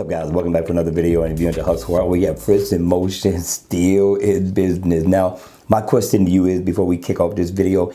up, guys? Welcome back to another video. And if you're into hustle world, we have Friss in motion, still in business. Now, my question to you is, before we kick off this video,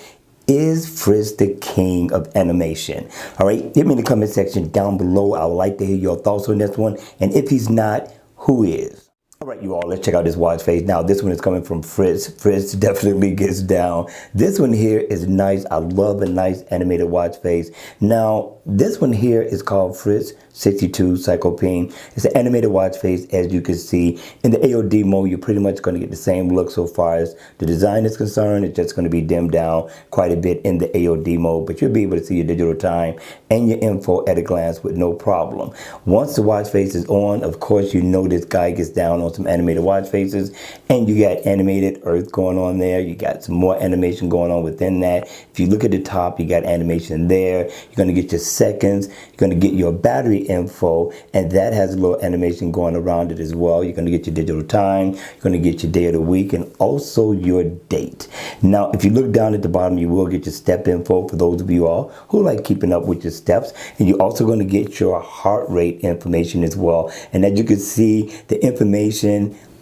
is Friss the king of animation? All right, hit me in the comment section down below. I would like to hear your thoughts on this one. And if he's not, who is? All right, you all, let's check out this watch face. Now, this one is coming from Friss. Friss definitely gets down. This one here is nice. I love a nice animated watch face. Now, this one here is called Friss 62 Cyclopean. It's an animated watch face, as you can see. In the AOD mode, you're pretty much going to get the same look so far as the design is concerned. It's just going to be dimmed down quite a bit in the AOD mode, but you'll be able to see your digital time and your info at a glance with no problem. Once the watch face is on, of course, you know this guy gets down on some animated watch faces, and you got animated earth going on there. You got some more animation going on within that. If you look at the top, you got animation there. You're going to get your seconds. You're going to get your battery info, and that has a little animation going around it as well. You're going to get your digital time. You're going to get your day of the week, and also your date. Now, if you look down at the bottom, you will get your step info for those of you all who like keeping up with your steps, and you're also going to get your heart rate information as well. And as you can see, the information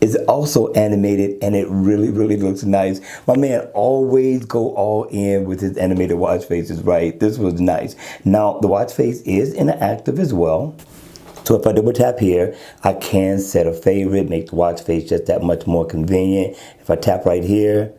is also animated, and it really looks nice. My man always go all in with his animated watch faces, right? This was nice. Now, the watch face is interactive as well. So if I double tap here, I can set a favorite, make the watch face just that much more convenient. If I tap right here,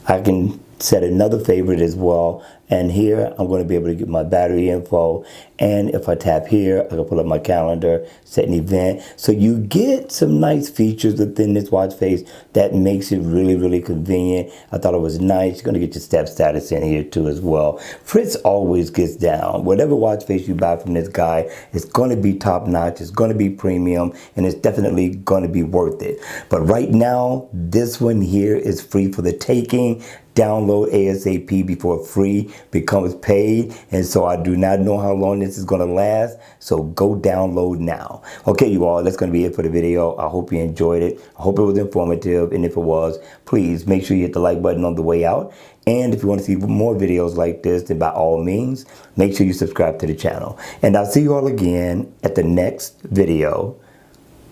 I can set another favorite as well. And here I'm going to be able to get my battery info. And if I tap here, I can pull up my calendar, set an event. So you get some nice features within this watch face that makes it really convenient. I thought it was nice. You're going to get your step status in here too as well. Friss always gets down. Whatever watch face you buy from this guy, it's going to be top notch. It's going to be premium, and it's definitely going to be worth it. But right now, this one here is free for the taking. Download ASAP before free becomes paid, and so I do not know how long this is going to last, so go download now. Okay, you all, that's going to be it for the video. I hope you enjoyed it. I hope it was informative, and if it was, please make sure you hit the like button on the way out. And if you want to see more videos like this, then by all means, make sure you subscribe to the channel. And I'll see you all again at the next video.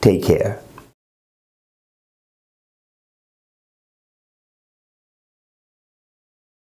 Take care.